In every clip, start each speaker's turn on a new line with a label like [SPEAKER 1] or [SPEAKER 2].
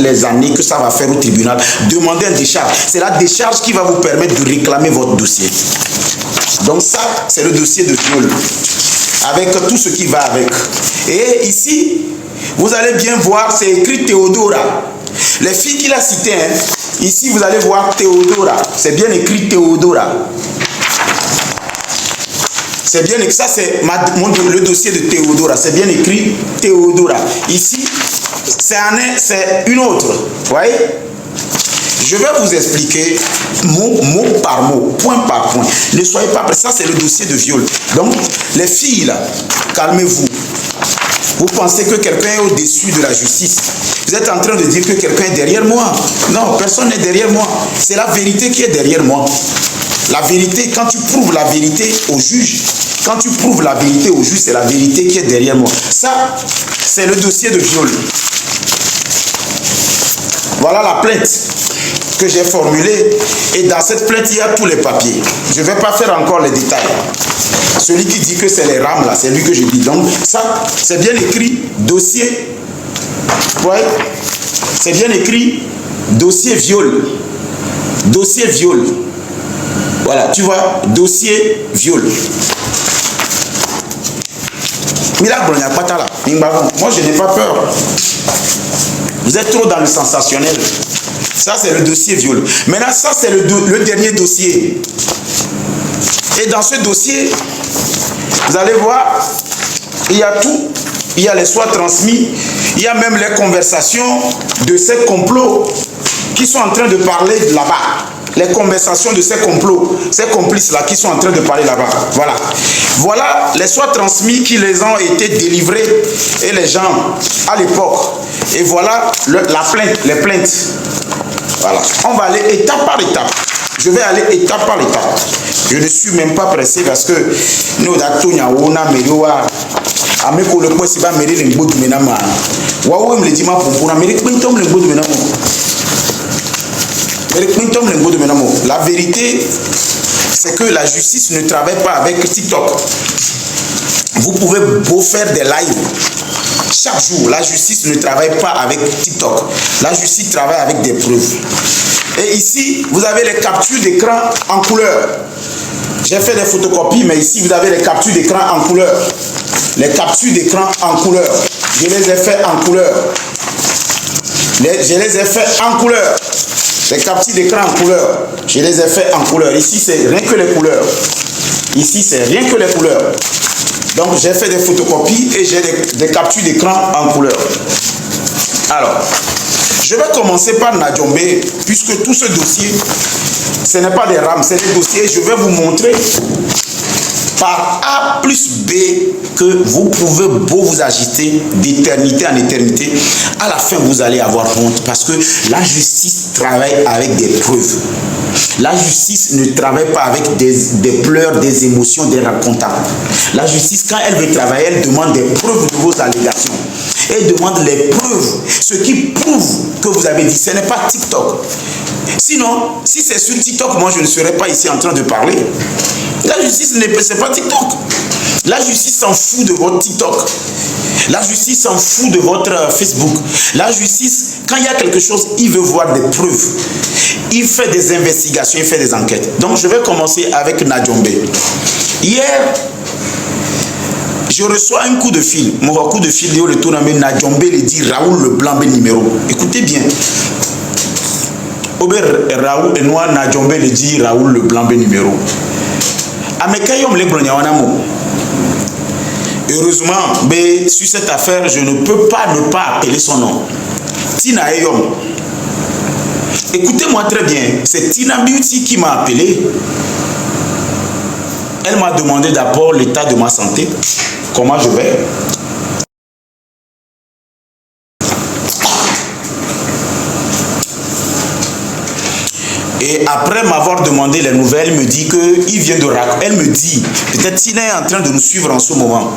[SPEAKER 1] les années que ça va faire au tribunal, demandez une décharge. C'est la décharge qui va vous permettre de réclamer votre dossier. Donc ça, c'est le dossier de viol, avec tout ce qui va avec. Et ici, vous allez bien voir, c'est écrit Théodora. Les filles qu'il a citées, hein, ici vous allez voir Théodora. C'est bien écrit Théodora. C'est bien écrit, ça c'est le dossier de Théodora. C'est bien écrit Théodora. Ici, c'est une autre. Vous voyez? Je vais vous expliquer mot par mot, point par point. Ne soyez pas prêts. Ça, c'est le dossier de viol. Donc, les filles, là, calmez-vous. Vous pensez que quelqu'un est au-dessus de la justice. Vous êtes en train de dire que quelqu'un est derrière moi. Non, personne n'est derrière moi. C'est la vérité qui est derrière moi. La vérité, quand tu prouves la vérité au juge, quand tu prouves la vérité au juge, c'est la vérité qui est derrière moi. Ça, c'est le dossier de viol. Voilà la plainte que j'ai formulée. Et dans cette plainte, il y a tous les papiers. Je ne vais pas faire encore les détails. Celui qui dit que c'est les rames, là, c'est lui que je dis. Donc, ça, c'est bien écrit, dossier. Ouais, c'est bien écrit, dossier viol. Dossier viol. Voilà, tu vois, dossier viol. Moi, je n'ai pas peur. Vous êtes trop dans le sensationnel. Ça, c'est le dossier viol. Maintenant, ça, c'est le dernier dossier. Et dans ce dossier, vous allez voir, il y a tout. Il y a les soins transmis. Il y a même les conversations de ces complots qui sont en train de parler là-bas. Les conversations de ces complots, ces complices-là qui sont en train de parler là-bas. Voilà. Voilà les soins transmis qui les ont été délivrés et les gens à l'époque. Et voilà la plainte, les plaintes. Voilà. On va aller étape par étape. Je vais aller étape par étape. Je ne suis même pas pressé parce que nous la vérité, c'est que la justice ne travaille pas avec TikTok. Vous pouvez beau faire des lives chaque jour. La justice ne travaille pas avec TikTok. La justice travaille avec des preuves. Et ici, vous avez les captures d'écran en couleur. J'ai fait des photocopies, mais ici, vous avez les captures d'écran en couleur. Les captures d'écran en couleur. Je les ai fait en couleur. Je les ai fait en couleur. Les captures d'écran en couleur. Je les ai fait en couleur. Ici, c'est rien que les couleurs. Ici, c'est rien que les couleurs. Donc, j'ai fait des photocopies et j'ai des captures d'écran en couleur. Alors, je vais commencer par Najombe, puisque tout ce dossier, ce n'est pas des rames, c'est des dossiers. Je vais vous montrer par A plus B que vous pouvez beau vous agiter d'éternité en éternité. À la fin, vous allez avoir honte parce que la justice travaille avec des preuves. La justice ne travaille pas avec des pleurs, des émotions, des racontants. La justice, quand elle veut travailler, elle demande des preuves de vos allégations. Elle demande les preuves, ce qui prouve que vous avez dit. Ce n'est pas TikTok. Sinon, si c'est sur TikTok, moi je ne serais pas ici en train de parler. La justice, ce n'est pas TikTok. La justice s'en fout de votre TikTok. La justice s'en fout de votre Facebook. La justice, quand il y a quelque chose, il veut voir des preuves. Il fait des investigations, il fait des enquêtes. Donc, je vais commencer avec Najombe. Hier, je reçois un coup de fil. Mon coup de fil, le tour Najombe le dit Raoul Leblanc numéro. Écoutez bien. Ober Raoul et Noir Najombe le dit Raoul Leblanc numéro. Heureusement, mais sur cette affaire, je ne peux pas ne pas appeler son nom. Tina Eyom. Écoutez-moi très bien, c'est Tina Beauty qui m'a appelé. Elle m'a demandé d'abord l'état de ma santé, comment je vais. Et après m'avoir demandé les nouvelles, elle me dit qu'il vient de raconter. Elle me dit, peut-être Tina est en train de nous suivre en ce moment.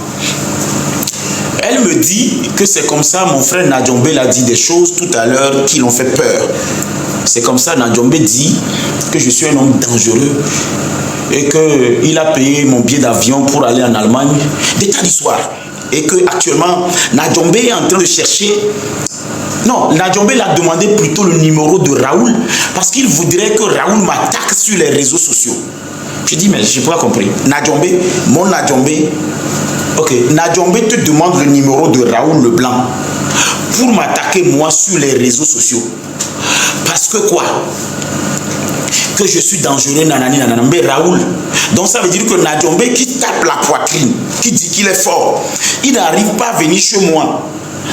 [SPEAKER 1] Elle me dit que c'est comme ça, mon frère Najombe l'a dit des choses tout à l'heure qui l'ont fait peur. C'est comme ça, Najombe dit que je suis un homme dangereux et qu'il a payé mon billet d'avion pour aller en Allemagne. Des tas d'histoires. Et que actuellement, Najombe est en train de chercher Non, Nadjombe l'a demandé plutôt le numéro de Raoul parce qu'il voudrait que Raoul m'attaque sur les réseaux sociaux. Je dis, mais je n'ai pas compris. Nadjombe, mon Nadjombe, ok, Nadjombe te demande le numéro de Raoul Leblanc pour m'attaquer moi sur les réseaux sociaux. Parce que quoi? Que je suis dangereux, nanani, nanana. Mais Raoul, donc ça veut dire que Nadjombe qui tape la poitrine, qui dit qu'il est fort, il n'arrive pas à venir chez moi.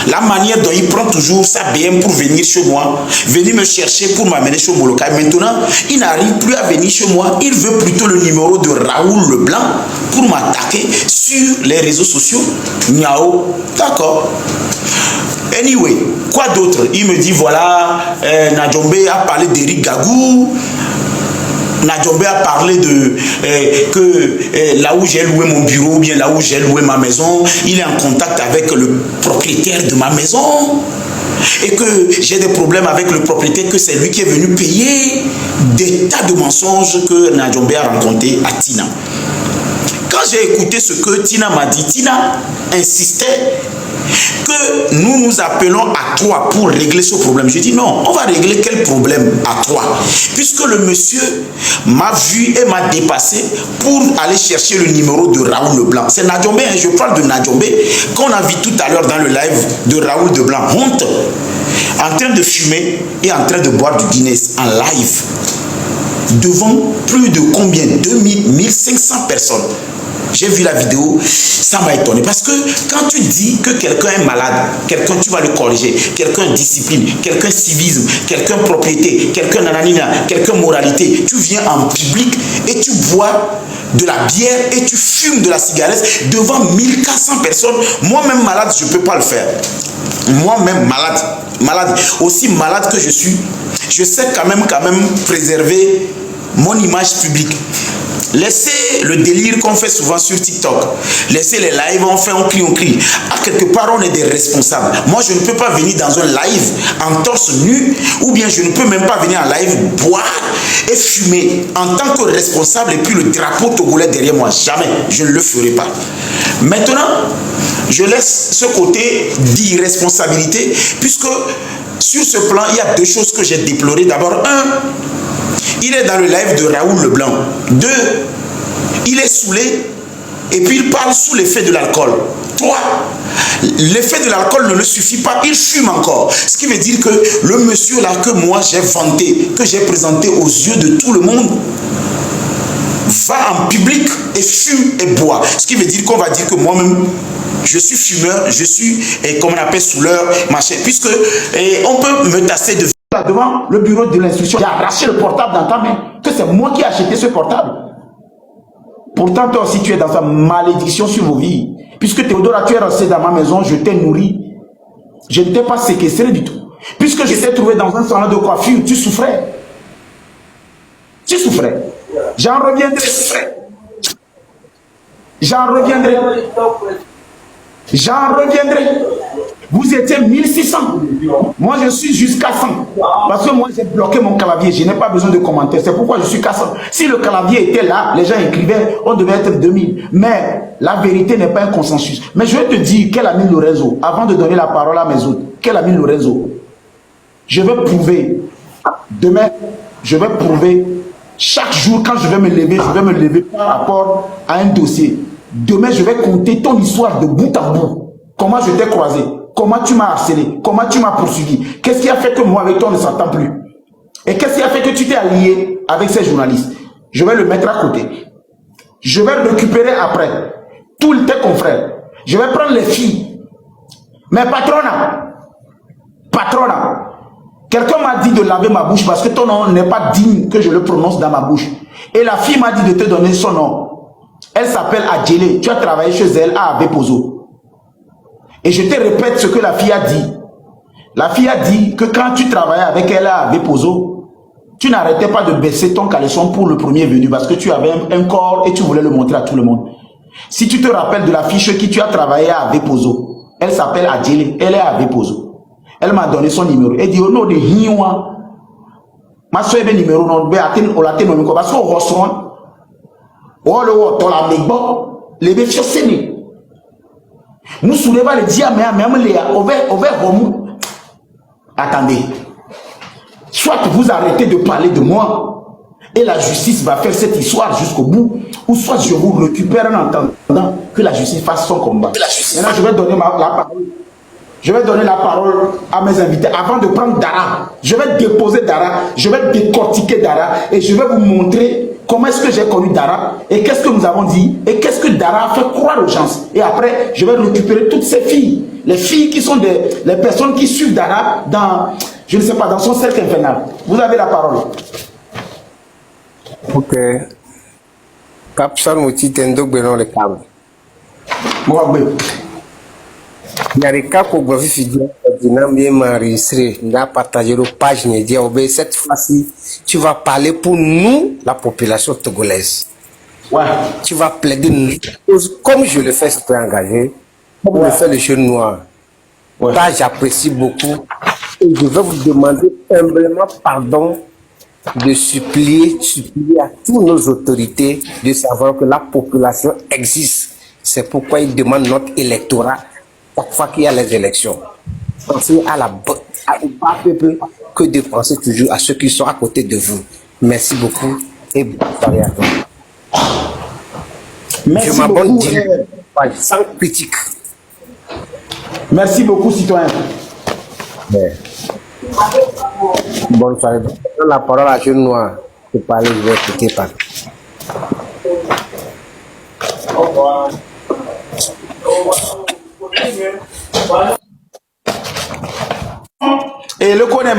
[SPEAKER 1] La manière dont il prend toujours sa BM pour venir chez moi, venir me chercher pour m'amener chez Molokai. Maintenant, il n'arrive plus à venir chez moi. Il veut plutôt le numéro de Raoul Leblanc pour m'attaquer sur les réseaux sociaux. Niao, d'accord. Anyway, quoi d'autre? Il me dit, voilà, Nadjombe a parlé d'Eric Gagou. Nadjombe a parlé de que là où j'ai loué mon bureau, ou bien là où j'ai loué ma maison, il est en contact avec le propriétaire de ma maison et que j'ai des problèmes avec le propriétaire, que c'est lui qui est venu payer des tas de mensonges que Nadjombe a rencontrés à Tina. Quand j'ai écouté ce que Tina m'a dit, Tina insistait que nous nous appelons à toi pour régler ce problème. Je dis non, on va régler quel problème à toi? Puisque le monsieur m'a vu et m'a dépassé pour aller chercher le numéro de Raoul Leblanc. C'est Nadjombe, hein, je parle de Nadjombe qu'on a vu tout à l'heure dans le live de Raoul Leblanc. Honte, en train de fumer et en train de boire du Guinness en live. Devant plus de combien? 2000, 1500 personnes. J'ai vu la vidéo, ça m'a étonné. Parce que quand tu dis que quelqu'un est malade, quelqu'un tu vas le corriger, quelqu'un discipline, quelqu'un civisme, quelqu'un propriété, quelqu'un nananina, quelqu'un moralité, tu viens en public et tu bois de la bière et tu fumes de la cigarette devant 1400 personnes. Moi-même malade, je ne peux pas le faire. Moi-même malade, aussi malade que je suis, je sais quand même préserver mon image publique. Laissez le délire qu'on fait souvent sur TikTok. Laissez les lives, on crie. À quelque part, on est des responsables. Moi, je ne peux pas venir dans un live en torse nu, ou bien je ne peux même pas venir en live boire et fumer en tant que responsable et puis le drapeau togolais derrière moi. Jamais, je ne le ferai pas. Maintenant, je laisse ce côté d'irresponsabilité, puisque sur ce plan, il y a deux choses que j'ai déplorées. D'abord, il est dans le live de Raoul Leblanc. 2, il est saoulé et puis il parle sous l'effet de l'alcool. 3, l'effet de l'alcool ne le suffit pas, il fume encore. Ce qui veut dire que le monsieur là que moi j'ai vanté, que j'ai présenté aux yeux de tout le monde, va en public et fume et boit. Ce qui veut dire qu'on va dire que moi-même, je suis fumeur, je suis, comme on appelle, saouleur, machin, puisque on peut me tasser de devant le bureau de l'instruction, j'ai arraché le portable dans ta main, que c'est moi qui ai acheté ce portable. Pourtant, toi aussi, tu es dans sa malédiction sur vos vies. Puisque Théodora, tu es resté dans ma maison, je t'ai nourri. Je ne t'ai pas séquestré du tout. Puisque je t'ai trouvé dans un salon de coiffure, tu souffrais. Tu souffrais. J'en reviendrai. J'en reviendrai. J'en reviendrai. Vous étiez 1600. Moi, je suis jusqu'à 100. Parce que moi, j'ai bloqué mon clavier. Je n'ai pas besoin de commentaires. C'est pourquoi je suis qu'à 100. Si le clavier était là, les gens écrivaient, on devait être 2000. Mais la vérité n'est pas un consensus. Mais je vais te dire, quel ami Lorenzo, avant de donner la parole à mes autres, quel ami Lorenzo, je vais prouver, demain, je vais prouver, chaque jour, quand je vais me lever par rapport à un dossier. Demain, je vais compter ton histoire de bout à bout. Comment je t'ai croisé? Comment tu m'as harcelé? Comment tu m'as poursuivi? Qu'est-ce qui a fait que moi avec toi on ne s'entend plus? Et qu'est-ce qui a fait que tu t'es allié avec ces journalistes? Je vais le mettre à côté. Je vais récupérer après tous tes confrères. Je vais prendre les filles. Mais patrona, quelqu'un m'a dit de laver ma bouche parce que ton nom n'est pas digne que je le prononce dans ma bouche. Et la fille m'a dit de te donner son nom. Elle s'appelle Adjele. Tu as travaillé chez elle à Avepozo. Et je te répète ce que la fille a dit. La fille a dit que quand tu travaillais avec elle à Avepozo, tu n'arrêtais pas de baisser ton caleçon pour le premier venu parce que tu avais un corps et tu voulais le montrer à tout le monde. Si tu te rappelles de la fille chez qui tu as travaillé à Avepozo, elle s'appelle Adjele, elle est à Avepozo. Elle m'a donné son numéro. Elle dit, au nom de Hiwa, ma soeur est numéro, non, parce qu'au restaurant, les béfios sénés. Nous soulevons les diamants, même les au vert. Attendez. Soit vous arrêtez de parler de moi et la justice va faire cette histoire jusqu'au bout, ou soit je vous récupère en attendant que la justice fasse son combat. Maintenant, je vais donner la parole. Je vais donner la parole à mes invités avant de prendre Dara. Je vais déposer Dara, je vais décortiquer Dara et je vais vous montrer comment est-ce que j'ai connu Dara et qu'est-ce que nous avons dit et qu'est-ce que Dara a fait croire aux gens. Et après, je vais récupérer toutes ces filles, les filles qui sont les personnes qui suivent Dara dans, je ne sais pas, dans son cercle infernal. Vous avez la parole.
[SPEAKER 2] Ok. Capsule Mouti Tendo Benon le câble. Il y a des cas qu'on va vivre bien enregistré, on a partagé la page, cette fois-ci, tu vas parler pour nous, la population togolaise.
[SPEAKER 1] Ouais.
[SPEAKER 2] Tu vas plaider une cause comme je le fais, je peux engager, comme le fait le jeune noir.
[SPEAKER 1] Ouais.
[SPEAKER 2] Ça, j'apprécie beaucoup. Et je vais vous demander humblement pardon de supplier à toutes nos autorités de savoir que la population existe. C'est pourquoi ils demandent notre électorat chaque fois qu'il y a les élections. Pensez au bas peuple que de penser toujours à ceux qui sont à côté de vous. Merci beaucoup et bonne soirée à toi.
[SPEAKER 1] Merci
[SPEAKER 2] je m'abonne
[SPEAKER 1] beaucoup,
[SPEAKER 2] sans critique.
[SPEAKER 1] Merci beaucoup, citoyen.
[SPEAKER 2] Ouais. Bonne soirée. La parole à jeune noir. Je vais parler, je vais écouter pas.
[SPEAKER 1] Au revoir. Et le connaît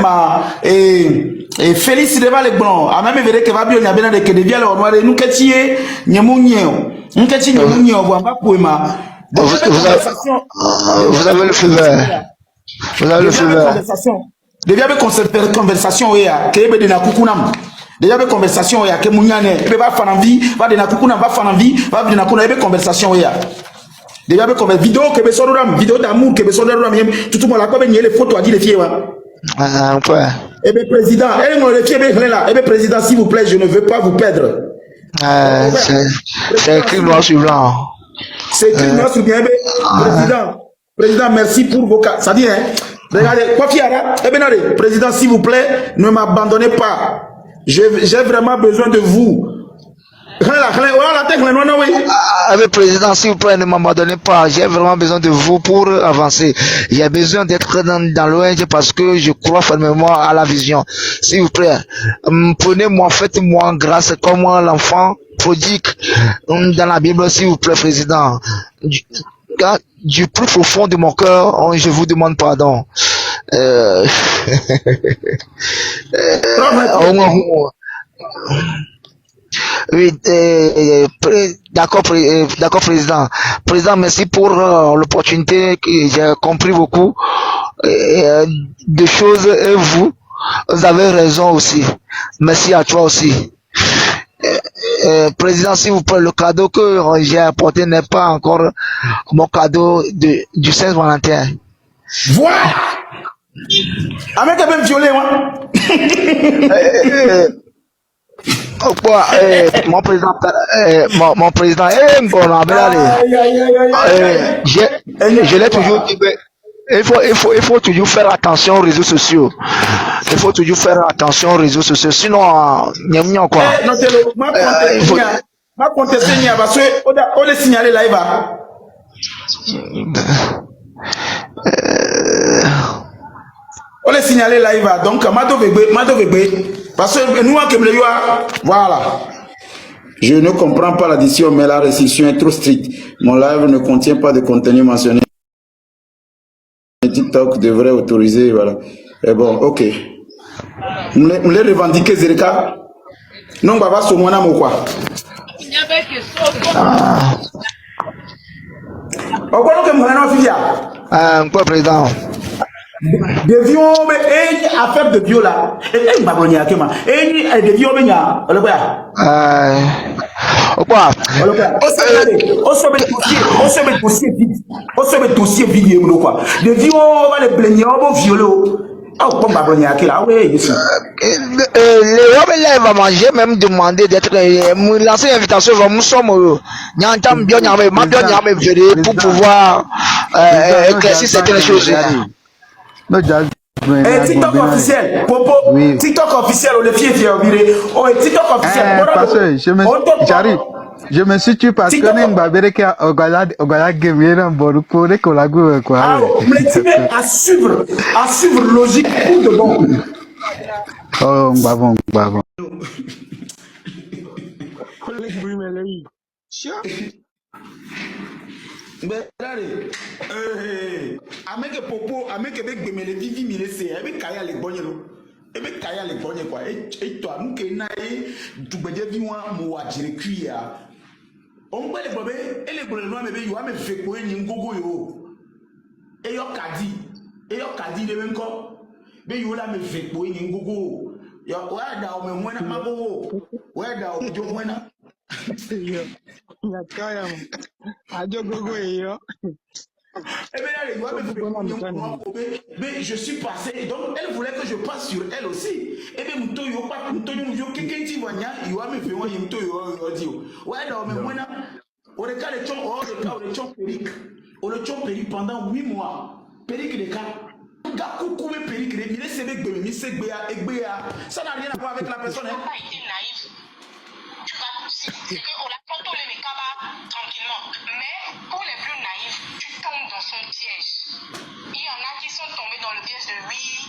[SPEAKER 1] et Félix devant les blancs a même véré que va bien y a bien de que devient le noir nous qu'etier nyemunyo nous qu'etier nyemunyo on va pour ma
[SPEAKER 3] vous avez le feu vert. Vous avez le feu vert.
[SPEAKER 1] Devient avec conversation que be de na kukunam déjà avec conversation que munyane be va faire envie va de na kukunam va faire envie va de na kuna be conversation déjà avec comme vidéo que be sodoram vidéo d'amour que be sodoram tout le monde la comme les photos a dit les filles
[SPEAKER 3] Ouais.
[SPEAKER 1] Eh bien, président, président, s'il vous plaît, je ne veux pas vous perdre.
[SPEAKER 3] C'est écrit noir sur blanc.
[SPEAKER 1] C'est écrit noir sur blanc. Président, merci pour vos cas. Ça dit, hein? Regardez, président, s'il vous plaît, ne m'abandonnez pas. J'ai vraiment besoin de vous.
[SPEAKER 3] Avec président, s'il vous plaît, ne m'abandonnez pas. J'ai vraiment besoin de vous pour avancer. J'ai besoin d'être dans l'ONG parce que je crois fermement à la vision. S'il vous plaît, prenez-moi, faites-moi grâce comme l'enfant prodigue dans la Bible, s'il vous plaît, président. Du plus profond de mon cœur, je vous demande pardon. Oui, d'accord, président. Président, merci pour l'opportunité que j'ai compris beaucoup de choses et vous avez raison aussi. Merci à toi aussi. Président, s'il vous plaît, le cadeau que j'ai apporté n'est pas encore mon cadeau du Saint-Valentin.
[SPEAKER 1] Voilà! Avec un même violet, moi.
[SPEAKER 3] Mon président, je l'ai toujours dit, il faut toujours faire attention aux réseaux sociaux. Il faut toujours faire attention aux réseaux sociaux, sinon, quoi.
[SPEAKER 1] Ma contesté, parce que on les signaler live. On les signaler live, donc Mado Bébé, parce que nous voilà. Je ne comprends pas l'addition, mais la restriction est trop stricte. Mon live ne contient pas de contenu mentionné. TikTok devrait autoriser, voilà. Et bon, ok. Vous les revendiquez, Zerika? Non, Baba, c'est mon amour, quoi.
[SPEAKER 3] Quoi, président?
[SPEAKER 1] Devions affaire de bio là. Et Babonia Kema. Et devions venir.
[SPEAKER 3] Quoi?
[SPEAKER 1] On se met dossier vide. On se met dossier vide quoi. Devions on va les plaigner on va violer. Ah comme Babonia Kema. Oui,
[SPEAKER 3] les hommes là va manger même demander d'être me lancer invitation va nous sommes n'entend bien pour pouvoir éclaircir certaines choses.
[SPEAKER 1] TikTok officiel. Popo.
[SPEAKER 4] Oui.
[SPEAKER 1] TikTok officiel. On le fier viré. Oh, TikTok officiel.
[SPEAKER 4] Parce que j'arrive. Je me suis tué parce que Ogala game est bon pour les collaborer quoi.
[SPEAKER 1] Ah, mais à suivre logique ou de bon.
[SPEAKER 4] Oh, bon.
[SPEAKER 1] Mais regardez, avec Popo, avec Bemele Vivi Milese, avec Kaya les bonnets, avec Kaya les bonnets quoi. Et toi, nous qui n'aille, tu peux dire vivre moi, j'ai cuit à. On peut les bébés, et les bonnets noirs, mais you a me fait quoi, ni gogo yo. Et yo kadi de même quoi. Mais you a me fait quoi, ni gogo. Yo, ouais, da, mais moi, na mago. Ouais, da, je vois na. Mais je suis passé, donc elle voulait que je passe sur elle aussi. Et bien, je suis passé pendant 8 mois. Périque de cas. Ça n'a rien à voir avec la personne.
[SPEAKER 5] C'est qu'on a contrôlé mes cabas tranquillement. Mais pour les plus naïfs, tu tombes dans son piège. Il y en a qui sont tombés dans le piège de oui,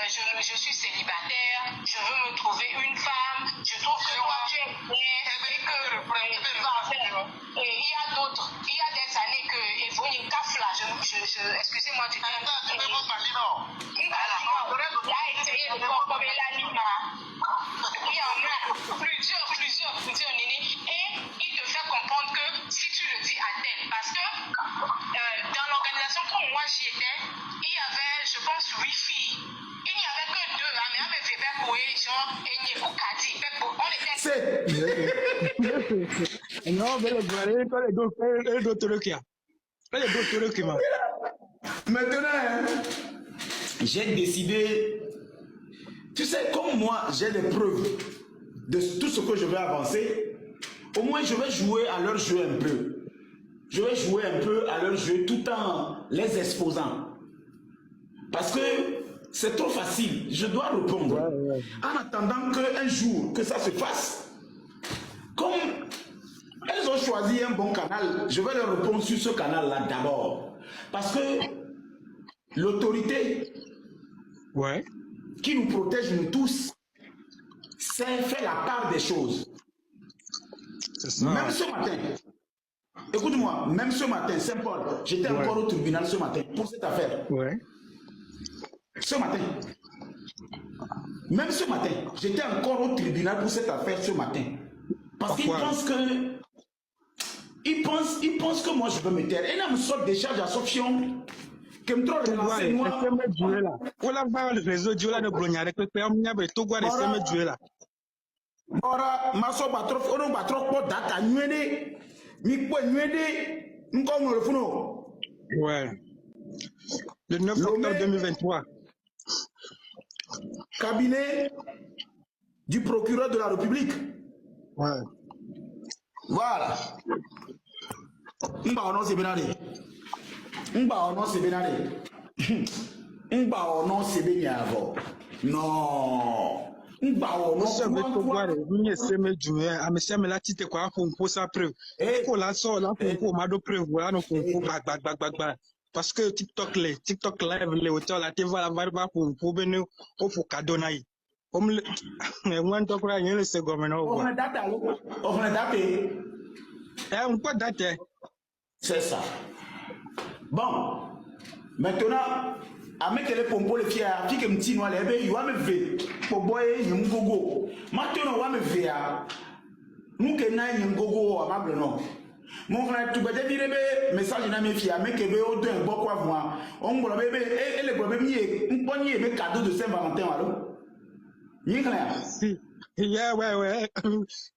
[SPEAKER 5] je suis célibataire, je veux me trouver une femme, je trouve que toi tu es bien et que tu vas faire. Et il y a d'autres, il y a des années que il faut une caffe là, excusez-moi du terme. Il a essayé de voir comme il a mis là. Il y en a plusieurs nénés et il te fait comprendre que si tu le dis à tel, parce que dans l'organisation quand moi j'y étais, il y avait je pense 8 filles. Il n'y avait que 2, mais on me fait faire pour genre et n'y a on était.
[SPEAKER 6] Non, mais le
[SPEAKER 1] Maintenant, j'ai décidé, tu sais, comme moi j'ai des preuves de tout ce que je vais avancer, au moins je vais jouer à leur jeu un peu. Je vais jouer un peu à leur jeu tout en les exposant. Parce que c'est trop facile, je dois répondre. En attendant qu'un jour, que ça se fasse, comme elles ont choisi un bon canal, je vais leur répondre sur ce canal-là d'abord. Parce que l'autorité qui nous protège, nous tous, c'est faire la part des choses. Même ce matin, écoute-moi, même ce matin, Saint-Paul, j'étais encore au tribunal ce matin pour cette affaire. Ce matin. Même ce matin, j'étais encore au tribunal pour cette affaire ce matin. Parce qu'ils pensent que... Ils pensent que moi je veux me taire. Et là, je me sors des charges d'association. Que me trop relancer moi. Ora, maso batrof, ono batrof po data nyene, mi po nyene, nko le funo.
[SPEAKER 6] Ouais. Le 9 octobre 2023.
[SPEAKER 1] Cabinet du procureur de la République.
[SPEAKER 6] Ouais.
[SPEAKER 1] Voilà. Mba ono se benade. Mba ono se benade. Mba ono se benyavo. Non. Mba ono
[SPEAKER 6] se betogware minye seme jume amesiame la tite kwa fonko sa preuve. Ko la so la fonko ma do preuve wala no fonko gbagba. Parce que TikTok live les auteurs la TV la va pour venir au cadeau naï. Comme le moi to kwa yele se gomena o.
[SPEAKER 1] On a daté.
[SPEAKER 6] On peut dater.
[SPEAKER 1] C'est ça. Bon. Maintenant, avec les pompos les filles qui me petit noir les bébés, il va me faire pour boire un gogo. Maintenant, on va me faire. Nous qui n'avons un gogo amable non. Mon frère, tu peux te dire message dans mes filles, mais que vous avez un bon quoi voir. On va bébé et les problèmes un poignet de cadeau de Saint-Valentin alors. Ni clair.
[SPEAKER 6] Ouais.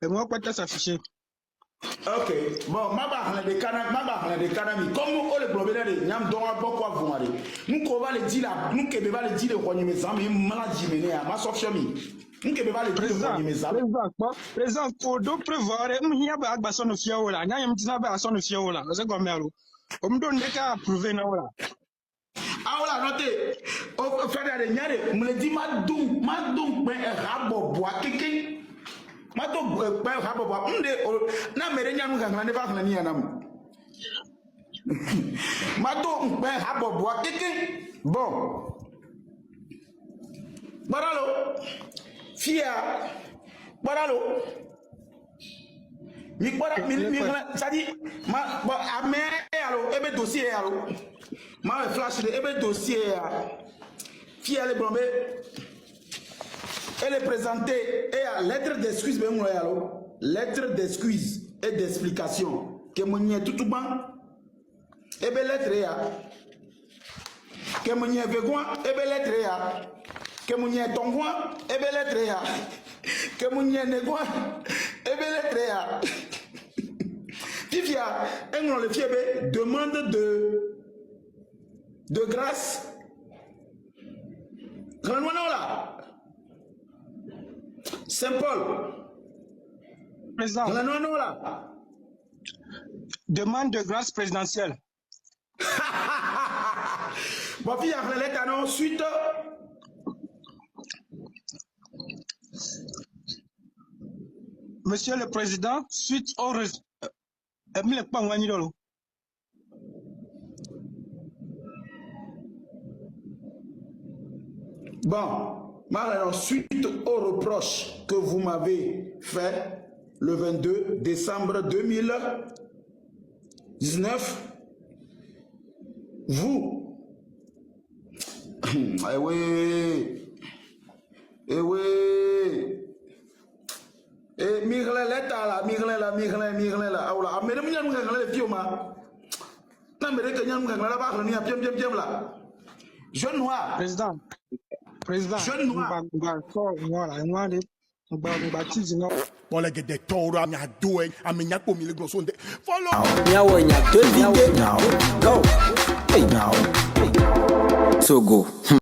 [SPEAKER 6] Et moi quoi ça s'afficher.
[SPEAKER 1] Ok, bon, ma barre de canami, comme on le problème de Niam Donga Bokwa Vumari, nous qu'on va le dire là, nous qui va le dire de Rony Mesami, maladie menée à ma sofchami, nous qui va le dire de Rony Mesami.
[SPEAKER 6] Présent, pour deux prévoir, il y a pas à son fiola, il y a un petit peu à son fiola, c'est comme Melo. On me donne des cas à prouver là.
[SPEAKER 1] Ah voilà, notez. Au frère de Nyare, me le dit madou ben rabo bois kiki. Madou ben rabo bois. Na mere nyanu ngana ne ba kana ni anam. Madou ben rabo bois kiki. Bon. Baralo. Fia. Baralo. Mi ça dit ma amé allo ebe dossier allo. Ma flash de ebe dossier qui est bombé elle est présentée et à lettre d'excuse ben allo lettre d'excuse et d'explication que mon tout ban ebe lettre ya que mon vegoin ebe lettre ya que mon tongwa ebe lettre ya que mon negwa ebe lettre ya Fifia on le fiebe demande de grâce. Là. Saint-Paul.
[SPEAKER 6] Président.
[SPEAKER 1] Là.
[SPEAKER 6] Demande de grâce présidentielle.
[SPEAKER 1] Bon, puis il y a lettre suite.
[SPEAKER 6] Monsieur le Président, suite au
[SPEAKER 1] Bon, alors, suite aux reproches que vous m'avez fait le 22 décembre 2019, vous, eh oui, jeune noir.
[SPEAKER 6] Président,
[SPEAKER 1] jeune noir.
[SPEAKER 7] Bon, les gars, des taureaux, il y a deux, il y a comme il est follow.
[SPEAKER 8] Go. Hey, now. So go.